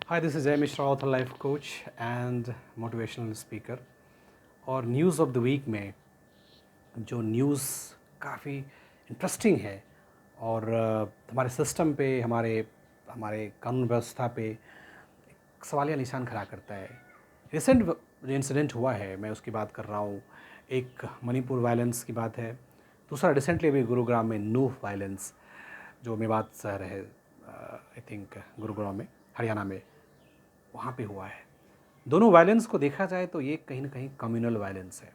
Hi, this is Jay Mishra, author, life coach and motivational speaker. और news of the week में जो news काफ़ी interesting है और हमारे सिस्टम पे हमारे हमारे कानून व्यवस्था पे एक सवालिया निशान खड़ा करता है। रिसेंट जो इंसिडेंट हुआ है मैं उसकी बात कर रहा हूँ। एक मणिपुर वायलेंस की बात है, दूसरा रिसेंटली अभी गुरुग्राम में नूह वायलेंस जो मेवात शहर है, आई थिंक गुरुग्राम में, हरियाणा में, वहाँ पे हुआ है। दोनों वायलेंस को देखा जाए तो ये कहीं ना कहीं कम्युनल वायलेंस है।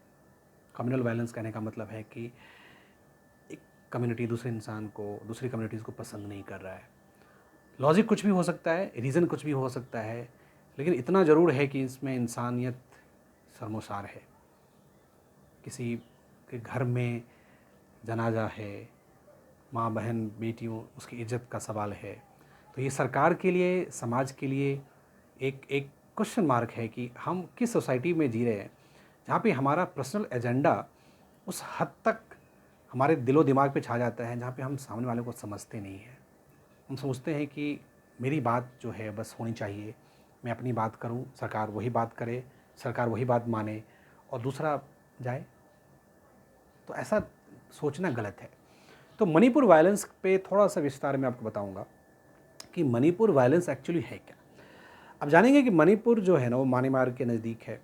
कम्युनल वायलेंस कहने का मतलब है कि एक कम्युनिटी दूसरे इंसान को, दूसरी कम्युनिटीज़ को पसंद नहीं कर रहा है। लॉजिक कुछ भी हो सकता है, रीज़न कुछ भी हो सकता है, लेकिन इतना ज़रूर है कि इसमें इंसानियत शर्मोशार है। किसी के घर में जनाजा है, माँ बहन बेटियों, उसकी इज्जत का सवाल है, तो ये सरकार के लिए, समाज के लिए एक एक क्वेश्चन मार्क है कि हम किस सोसाइटी में जी रहे हैं जहाँ पे हमारा पर्सनल एजेंडा उस हद तक हमारे दिलो दिमाग पे छा जाता है जहाँ पे हम सामने वाले को समझते नहीं हैं। हम सोचते हैं कि मेरी बात जो है बस होनी चाहिए, मैं अपनी बात करूं, सरकार वही बात करे, सरकार वही बात माने और दूसरा जाए। तो ऐसा सोचना गलत है। तो मणिपुर वायलेंस पे थोड़ा सा विस्तार में आपको बताऊंगा कि मणिपुर वायलेंस एक्चुअली है क्या। अब जानेंगे कि मणिपुर जो है ना वो म्यांमार के नज़दीक है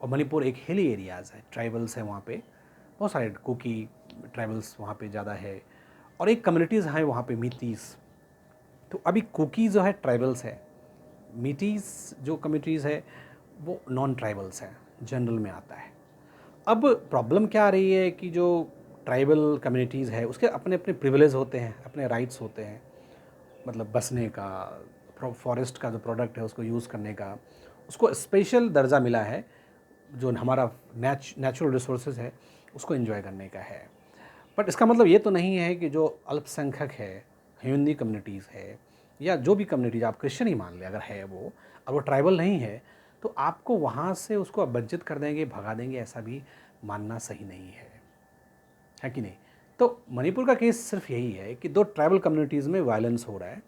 और मणिपुर एक हिली एरियाज़ है, ट्राइबल्स हैं वहाँ पे, बहुत सारे कुकी ट्राइबल्स वहाँ पे ज़्यादा है और एक कम्युनिटीज़ हैं वहाँ पे, मीतीस। तो अभी कुकी जो है ट्राइबल्स है, मीटीज़ जो कम्युनिटीज़ है वो नॉन ट्राइबल्स हैं, जनरल में आता है। अब प्रॉब्लम क्या आ रही है कि जो ट्राइबल कम्युनिटीज़ है उसके अपने अपने प्रिविलेज होते हैं, अपने राइट्स होते हैं, मतलब बसने का, फॉरेस्ट का जो प्रोडक्ट है उसको यूज़ करने का, उसको स्पेशल दर्जा मिला है जो हमारा नेचुरल रिसोर्सेज है उसको एंजॉय करने का है। बट इसका मतलब ये तो नहीं है कि जो अल्पसंख्यक है, हिंदी कम्युनिटीज़ है या जो भी कम्युनिटीज, आप क्रिश्चियन ही मान लें अगर है वो, और वो ट्राइबल नहीं है, तो आपको वहाँ से उसको वंचित कर देंगे, भगा देंगे, ऐसा भी मानना सही नहीं है कि नहीं। तो मणिपुर का केस सिर्फ यही है कि दो ट्राइबल कम्युनिटीज़ में वायलेंस हो रहा है।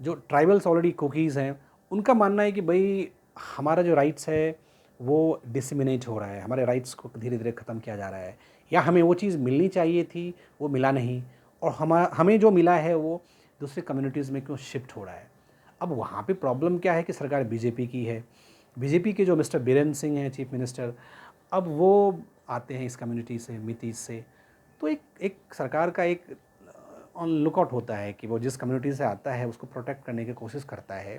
जो ट्राइबल्स ऑलरेडी कुकीज़ हैं उनका मानना है कि भाई हमारा जो राइट्स है वो डिसमिनेट हो रहा है, हमारे राइट्स को धीरे धीरे ख़त्म किया जा रहा है, या हमें वो चीज़ मिलनी चाहिए थी वो मिला नहीं, और हमें जो मिला है वो दूसरी कम्युनिटीज़ में क्यों शिफ्ट हो रहा है। अब वहाँ पे प्रॉब्लम क्या है कि सरकार बीजेपी की है, बीजेपी के जो मिस्टर बीरेन सिंह हैं चीफ मिनिस्टर, अब वो आते हैं इस कम्युनिटी से, मितीज से। तो एक एक सरकार का एक ऑन लुकआउट होता है कि वो जिस कम्युनिटी से आता है उसको प्रोटेक्ट करने की कोशिश करता है।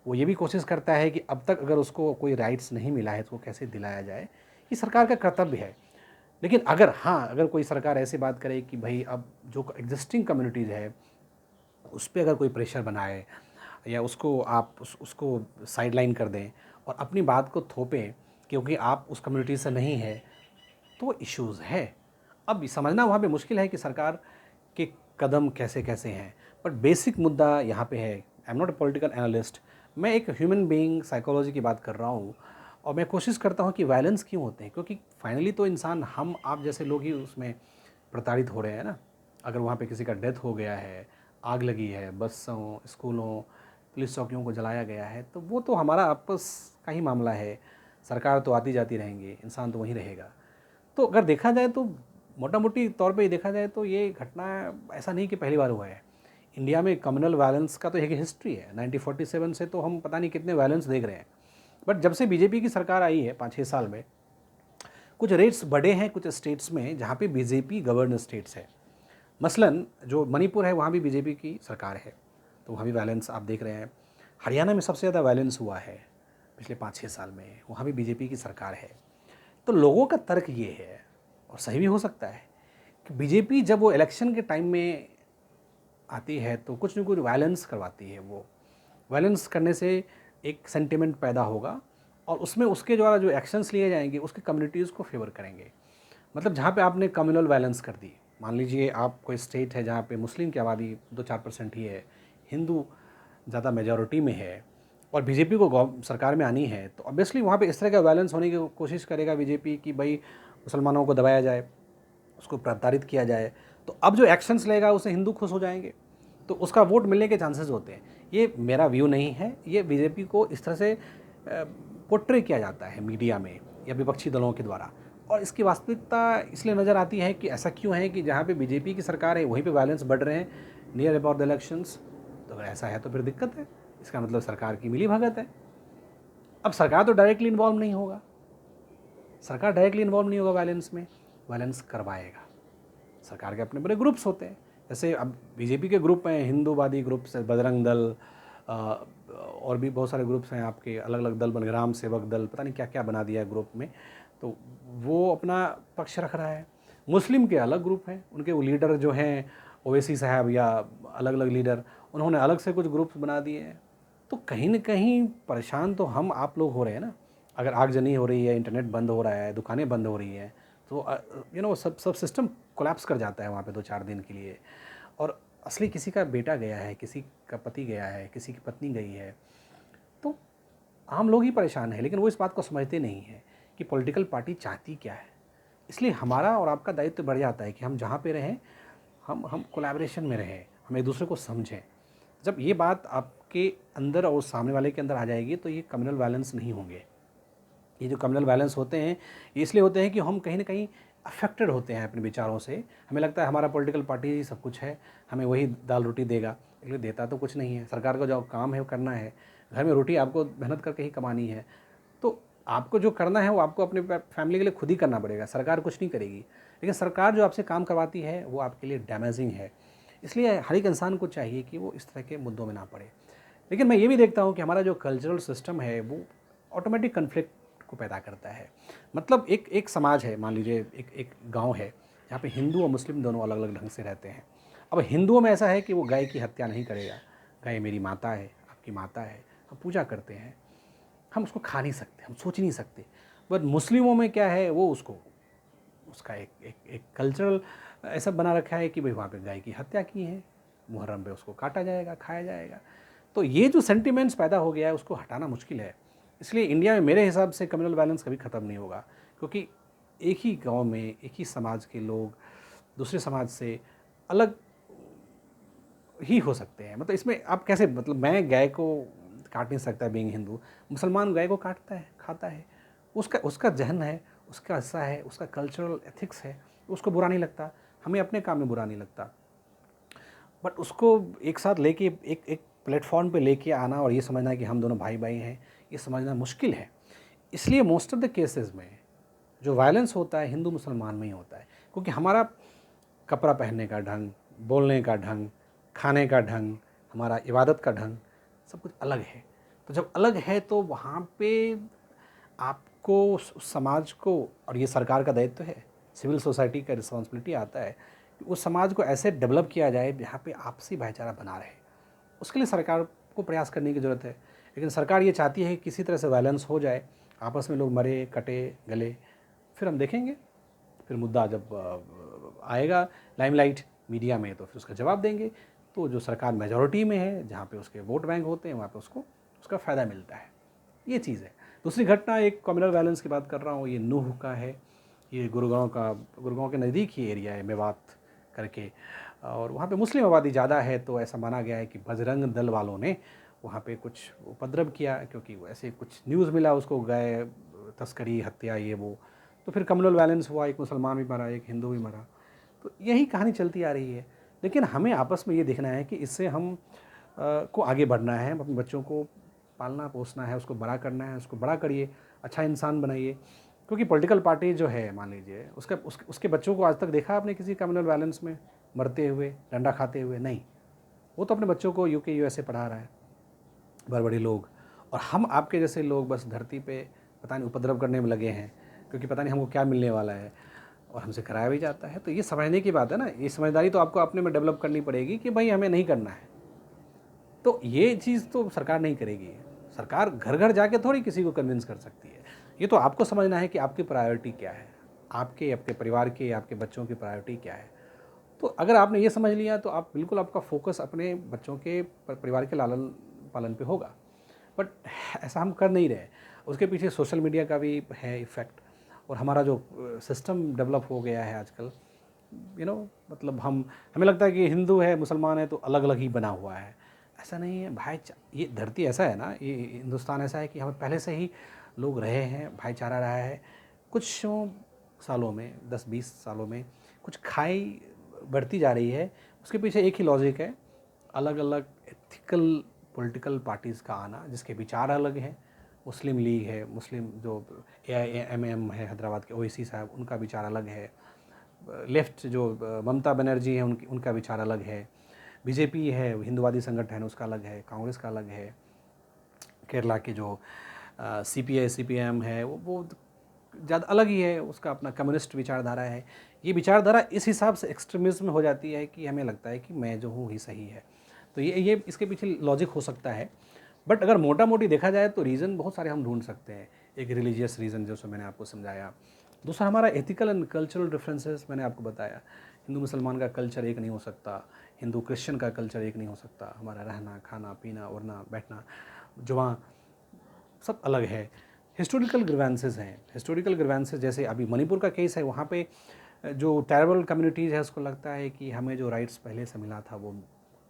वो ये भी कोशिश करता है कि अब तक अगर उसको कोई राइट्स नहीं मिला है तो वो कैसे दिलाया जाए, ये सरकार का कर्तव्य है। लेकिन अगर अगर कोई सरकार ऐसी बात करे कि भाई अब जो एग्जिस्टिंग कम्युनिटीज़ है उस पर अगर कोई प्रेशर बनाए या उसको आप उसको साइडलाइन कर दें और अपनी बात को थोपें क्योंकि आप उस कम्युनिटी से नहीं है, तो इश्यूज़ है। अब समझना वहाँ पे मुश्किल है कि सरकार के कदम कैसे कैसे हैं, बट बेसिक मुद्दा यहाँ पे है। I am not a political analyst, मैं एक ह्यूमन बीइंग साइकोलॉजी की बात कर रहा हूँ और मैं कोशिश करता हूँ कि वायलेंस क्यों होते हैं, क्योंकि फाइनली तो इंसान, हम आप जैसे लोग ही उसमें प्रताड़ित हो रहे हैं ना। अगर वहाँ पे किसी का डेथ हो गया है, आग लगी है, बसों, स्कूलों, पुलिस चौकियों को जलाया गया है, तो वो तो हमारा आपस का ही मामला है। सरकार तो आती जाती रहेंगी, इंसान तो वहीं रहेगा। तो अगर देखा जाए तो मोटा मोटी तौर पे देखा जाए तो ये घटना ऐसा नहीं कि पहली बार हुआ है। इंडिया में कम्युनल वायलेंस का तो एक हिस्ट्री है, 1947 से तो हम पता नहीं कितने वायलेंस देख रहे हैं। बट जब से बीजेपी की सरकार आई है 5-6 साल में, कुछ रेट्स बढ़े हैं कुछ स्टेट्स में जहाँ पे बीजेपी गवर्न स्टेट्स है। मसलन जो मणिपुर है वहाँ भी बीजेपी की सरकार है, तो वहाँ भी वायलेंस आप देख रहे हैं। हरियाणा में सबसे ज़्यादा वायलेंस हुआ है पिछले 5-6 साल में, वहाँ भी बीजेपी की सरकार है। तो लोगों का तर्क ये है, और सही भी हो सकता है, कि बीजेपी जब वो इलेक्शन के टाइम में आती है तो कुछ न कुछ वायलेंस करवाती है। वो वायलेंस करने से एक सेंटिमेंट पैदा होगा और उसमें उसके द्वारा जो एक्शंस लिए जाएंगे उसके कम्युनिटीज़ को फेवर करेंगे। मतलब जहाँ पे आपने कम्युनल वायलेंस कर दी, मान लीजिए आप कोई स्टेट है जहाँ पे मुस्लिम की आबादी 2-4% ही है, हिंदू ज़्यादा मेजॉरिटी में है और बीजेपी को सरकार में आनी है, तो ऑब्वियसली वहाँ पे इस तरह का बैलेंस होने की कोशिश करेगा बीजेपी कि भाई मुसलमानों को दबाया जाए, उसको प्रताड़ित किया जाए। तो अब जो एक्शंस लेगा उससे हिंदू खुश हो जाएंगे, तो उसका वोट मिलने के चांसेस होते हैं। ये मेरा व्यू नहीं है, ये बीजेपी को इस तरह से पोर्ट्रे किया जाता है मीडिया में या विपक्षी दलों के द्वारा, और इसकी वास्तविकता इसलिए नज़र आती है कि ऐसा क्यों है कि जहाँ पे बीजेपी की सरकार है वहीं पे वायलेंस बढ़ रहे हैं नियर अबाउट द इलेक्शंस। तो अगर ऐसा है तो फिर दिक्कत है, इसका मतलब सरकार की मिली भगत है। अब सरकार तो डायरेक्टली इन्वॉल्व नहीं होगा, सरकार डायरेक्टली इन्वॉल्व नहीं होगा वायलेंस में, वायलेंस करवाएगा। सरकार के अपने बड़े ग्रुप्स होते हैं, जैसे अब बीजेपी के ग्रुप हैं, हिंदूवादी ग्रुप्स है, बजरंग दल, और भी बहुत सारे ग्रुप्स हैं आपके, अलग अलग दल बन, ग्राम सेवक दल, पता नहीं क्या क्या बना दिया है ग्रुप में, तो वो अपना पक्ष रख रहा है। मुस्लिम के अलग ग्रुप हैं, उनके वो लीडर जो हैं ओवैसी साहब या अलग अलग लीडर, उन्होंने अलग से कुछ ग्रुप्स बना दिए हैं। तो कहीं ना कहीं परेशान तो हम आप लोग हो रहे हैं ना। अगर आगजनी हो रही है, इंटरनेट बंद हो रहा है, दुकानें बंद हो रही हैं, तो सब सिस्टम कोलैप्स कर जाता है वहाँ पे 2-4 दिन के लिए। और असली किसी का बेटा गया है, किसी का पति गया है, किसी की पत्नी गई है, तो आम लोग ही परेशान हैं। लेकिन वो इस बात को समझते नहीं हैं कि पॉलिटिकल पार्टी चाहती क्या है। इसलिए हमारा और आपका दायित्व बढ़ जाता है कि हम जहाँ पे रहें, हम कोलैबोरेशन में रहें, हम एक दूसरे को समझें। जब ये बात आपके अंदर और सामने वाले के अंदर आ जाएगी तो ये कम्युनल वायलेंस नहीं होंगे। ये जो कम्युनल वायलेंस होते हैं ये इसलिए होते हैं कि हम कहीं ना कहीं अफेक्टेड होते हैं अपने विचारों से। हमें लगता है हमारा पॉलिटिकल पार्टी ही सब कुछ है, हमें वही दाल रोटी देगा, लेकिन देता तो कुछ नहीं है। सरकार का जो काम है वो करना है, घर में रोटी आपको मेहनत करके ही कमानी है, तो आपको जो करना है वो आपको अपने फैमिली के लिए खुद ही करना पड़ेगा, सरकार कुछ नहीं करेगी। लेकिन सरकार जो आपसे काम करवाती है वो आपके लिए डैमेजिंग है। इसलिए हर एक इंसान को चाहिए कि वो इस तरह के मुद्दों में ना पड़े। लेकिन मैं ये भी देखता हूँ कि हमारा जो कल्चरल सिस्टम है वो ऑटोमेटिक कन्फ्लिक्ट को पैदा करता है। मतलब एक समाज है, मान लीजिए एक गांव है जहाँ पे हिंदू और मुस्लिम दोनों अलग अलग ढंग से रहते हैं। अब हिंदुओं में ऐसा है कि वो गाय की हत्या नहीं करेगा, गाय मेरी माता है, आपकी माता है, हम पूजा करते हैं, हम उसको खा नहीं सकते, हम सोच नहीं सकते। बट मुस्लिमों में क्या है, वो उसको उसका एक कल्चरल ऐसा बना रखा है कि भाई वहाँ पे गाय की हत्या की है, मुहर्रम पे उसको काटा जाएगा, खाया जाएगा। तो ये जो सेंटिमेंट्स पैदा हो गया है उसको हटाना मुश्किल है। इसलिए इंडिया में मेरे हिसाब से कम्युनल वायलेंस कभी ख़त्म नहीं होगा, क्योंकि एक ही गांव में एक ही समाज के लोग दूसरे समाज से अलग ही हो सकते हैं। मतलब इसमें आप कैसे, मतलब मैं गाय को काट नहीं सकता बीइंग हिंदू, मुसलमान गाय को काटता है, खाता है, उसका उसका जहन है, उसका हिस्सा है, उसका कल्चरल एथिक्स है, उसको बुरा नहीं लगता, हमें अपने काम में बुरा नहीं लगता। बट उसको एक साथ लेके एक एक प्लेटफॉर्म पे लेके आना और ये समझना कि हम दोनों भाई भाई हैं, ये समझना मुश्किल है। इसलिए मोस्ट ऑफ द केसेस में जो वायलेंस होता है हिंदू मुसलमान में ही होता है, क्योंकि हमारा कपड़ा पहनने का ढंग, बोलने का ढंग, खाने का ढंग, हमारा इबादत का ढंग सब कुछ अलग है। तो जब अलग है तो वहाँ पे आपको उस समाज को, और ये सरकार का दायित्व है, सिविल सोसाइटी का रिस्पॉन्सिबिलिटी आता है कि उस समाज को ऐसे डेवलप किया जाए जहाँ पे आपसी भाईचारा बना रहे। उसके लिए सरकार को प्रयास करने की ज़रूरत है। लेकिन सरकार ये चाहती है कि किसी तरह से वायलेंस हो जाए, आपस में लोग मरे कटे गले, फिर हम देखेंगे, फिर मुद्दा जब आएगा लाइमलाइट मीडिया में तो फिर उसका जवाब देंगे। तो जो सरकार मेजॉरिटी में है, जहाँ पे उसके वोट बैंक होते हैं, वहाँ पे उसको उसका फ़ायदा मिलता है। ये चीज़ है। दूसरी घटना एक कम्युनल वायलेंस की बात कर रहा हूँ, ये नूह का है। ये गुड़गांव के नज़दीक ही एरिया है, मेवात करके, और वहाँ पे मुस्लिम आबादी ज़्यादा है। तो ऐसा माना गया है कि बजरंग दल वालों ने वहाँ पे कुछ उपद्रव किया, क्योंकि ऐसे कुछ न्यूज़ मिला उसको, गए तस्करी, हत्या, ये वो। तो फिर कम्युनल वायलेंस हुआ, एक मुसलमान भी मरा, एक हिंदू भी मरा। तो यही कहानी चलती आ रही है। लेकिन हमें आपस में ये देखना है कि इससे हम को आगे बढ़ना है, अपने बच्चों को पालना पोसना है, उसको बड़ा करना है, उसको बड़ा करिए, अच्छा इंसान बनाइए। क्योंकि पॉलिटिकल पार्टी जो है, मान लीजिए उसके बच्चों को आज तक देखा आपने किसी कम्युनल वायलेंस में मरते हुए, डंडा खाते हुए? नहीं। वो तो अपने बच्चों को यूके यूएसए पढ़ा रहा है, बड़े बड़े लोग। और हम आपके जैसे लोग बस धरती पे पता नहीं उपद्रव करने में लगे हैं, क्योंकि पता नहीं हमको क्या मिलने वाला है, और हमसे कराया भी जाता है। तो ये समझने की बात है ना, ये समझदारी तो आपको अपने में डेवलप करनी पड़ेगी कि भाई हमें नहीं करना है। तो ये चीज़ तो सरकार नहीं करेगी। सरकार घर घर जाके थोड़ी किसी को कन्विंस कर सकती है। ये तो आपको समझना है कि आपकी प्रायोरिटी क्या है, आपके परिवार के, आपके बच्चों की प्रायोरिटी क्या है। तो अगर आपने ये समझ लिया तो आप बिल्कुल, आपका फोकस अपने बच्चों के परिवार के लालन पालन पे होगा। बट ऐसा हम कर नहीं रहे। उसके पीछे सोशल मीडिया का भी है इफ़ेक्ट, और हमारा जो सिस्टम डेवलप हो गया है आजकल, मतलब हमें लगता है कि हिंदू है मुसलमान है तो अलग अलग ही बना हुआ है। ऐसा नहीं है। ये धरती ऐसा है ना, ये हिंदुस्तान ऐसा है कि हमें पहले से ही लोग रहे हैं, भाईचारा रहा है। कुछ सालों में, 10-20 सालों में कुछ खाई बढ़ती जा रही है। उसके पीछे एक ही लॉजिक है, अलग अलग एथिकल पॉलिटिकल पार्टीज़ का आना, जिसके विचार अलग हैं। मुस्लिम लीग है, मुस्लिम जो AIMM है हैदराबाद के ओवैसी साहब, उनका विचार अलग है। लेफ्ट जो ममता बनर्जी है, उनका विचार अलग है। बीजेपी है, हिंदुवादी संगठन, उसका अलग है। कांग्रेस का अलग है। केरला के जो CPI CPM है, वो ज़्यादा अलग ही है, उसका अपना कम्युनिस्ट विचारधारा है। ये विचारधारा इस हिसाब से एक्सट्रीमिज्म में हो जाती है कि हमें लगता है कि मैं जो हूँ ही सही है। तो ये इसके पीछे लॉजिक हो सकता है। बट अगर मोटा मोटी देखा जाए तो रीज़न बहुत सारे हम ढूंढ सकते हैं। एक रिलीजियस रीज़न, जैसे मैंने आपको समझाया। दूसरा हमारा एथिकल एंड कल्चरल डिफरेंसेस, मैंने आपको बताया। हिंदू मुसलमान का कल्चर एक नहीं हो सकता, हिंदू क्रिश्चियन का कल्चर एक नहीं हो सकता। हमारा रहना, खाना, पीना, उड़ना, बैठना, जुबान, सब अलग है। हिस्टोरिकल ग्रीवेंसेस हैं। हिस्टोरिकल ग्रीवेंसेस जैसे अभी मणिपुर का केस है, वहाँ पे जो ट्राइबल कम्युनिटीज़ है, उसको लगता है कि हमें जो राइट्स पहले से मिला था वो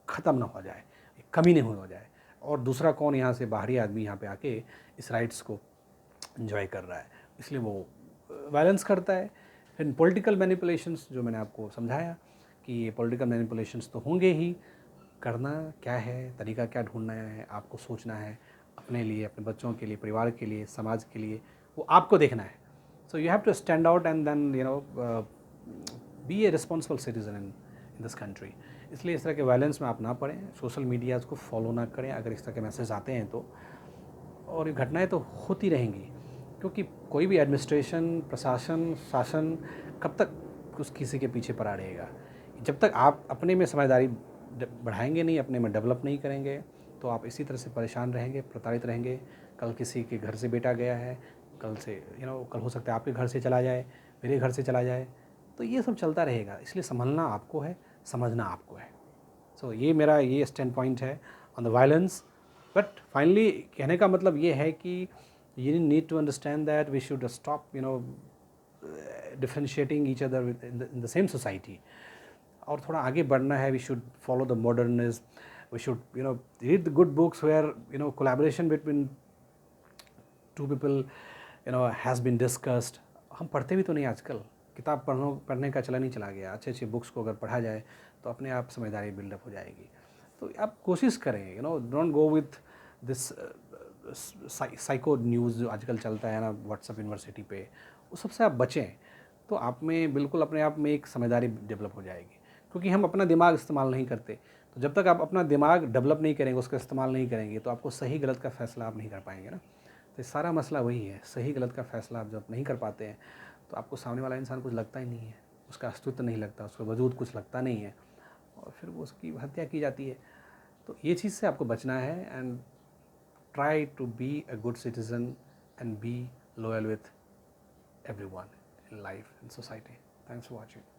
ख़त्म ना हो जाए, कमी नहीं हो जाए। और दूसरा कौन यहाँ से बाहरी आदमी यहाँ पे आके इस राइट्स को इंजॉय कर रहा है, इसलिए वो वायलेंस करता है। फिर पॉलिटिकल मैनिपुलेशंस, जो मैंने आपको समझाया कि ये पॉलिटिकल मैनिपुलेशंस तो होंगे ही। करना क्या है, तरीका क्या ढूंढना है, आपको सोचना है अपने लिए, अपने बच्चों के लिए, परिवार के लिए, समाज के लिए, वो आपको देखना है। So you have to stand out and then be a responsible citizen in this country. इसलिए इस तरह के वायलेंस में आप ना पड़ें, सोशल मीडियाज़ को फॉलो ना करें अगर इस तरह के मैसेज आते हैं तो। और ये घटनाएं तो होती रहेंगी, क्योंकि कोई भी एडमिनिस्ट्रेशन, प्रशासन, शासन कब तक उस किसी के पीछे पड़ा रहेगा। जब तक आप अपने में समझदारी बढ़ाएंगे नहीं, अपने में डेवलप नहीं करेंगे, तो आप इसी तरह से परेशान रहेंगे, प्रताड़ित रहेंगे। कल किसी के घर से बेटा गया है, कल से कल हो सकता है आपके घर से चला जाए, मेरे घर से चला जाए, तो ये सब चलता रहेगा। इसलिए संभलना आपको है, समझना आपको है। सो ये मेरा ये स्टैंड पॉइंट है on the violence. But finally कहने का मतलब ये है कि you need to understand that we should stop differentiating each other in the same society, और थोड़ा आगे बढ़ना है। We should follow the modernism, we should read the good books where collaboration between two people has been discussed. हम पढ़ते भी तो नहीं आजकल, किताब पढ़ने का चलन ही चला गया। अच्छे अच्छे बुक्स को अगर पढ़ा जाए तो अपने आप समझदारी बिल्डअप हो जाएगी। तो आप कोशिश करें, don't go with this psycho news जो आजकल चलता है ना व्हाट्सएप यूनिवर्सिटी पे, उस सबसे आप बचें। तो आप में बिल्कुल अपने आप में एक समझदारी डेवलप हो जाएगी, क्योंकि हम अपना दिमाग इस्तेमाल नहीं करते। तो जब तक आप अपना दिमाग डेवलप नहीं करेंगे, उसका इस्तेमाल नहीं करेंगे, तो आपको सही गलत का फ़ैसला आप नहीं कर पाएंगे ना। तो सारा मसला वही है, सही गलत का फ़ैसला आप जब नहीं कर पाते हैं तो आपको सामने वाला इंसान कुछ लगता ही नहीं है, उसका अस्तित्व नहीं लगता, उसका वजूद कुछ लगता नहीं है, और फिर वो उसकी हत्या की जाती है। तो ये चीज़ से आपको बचना है, and try to be a good citizen and be loyal with everyone in life and society. Thanks for watching.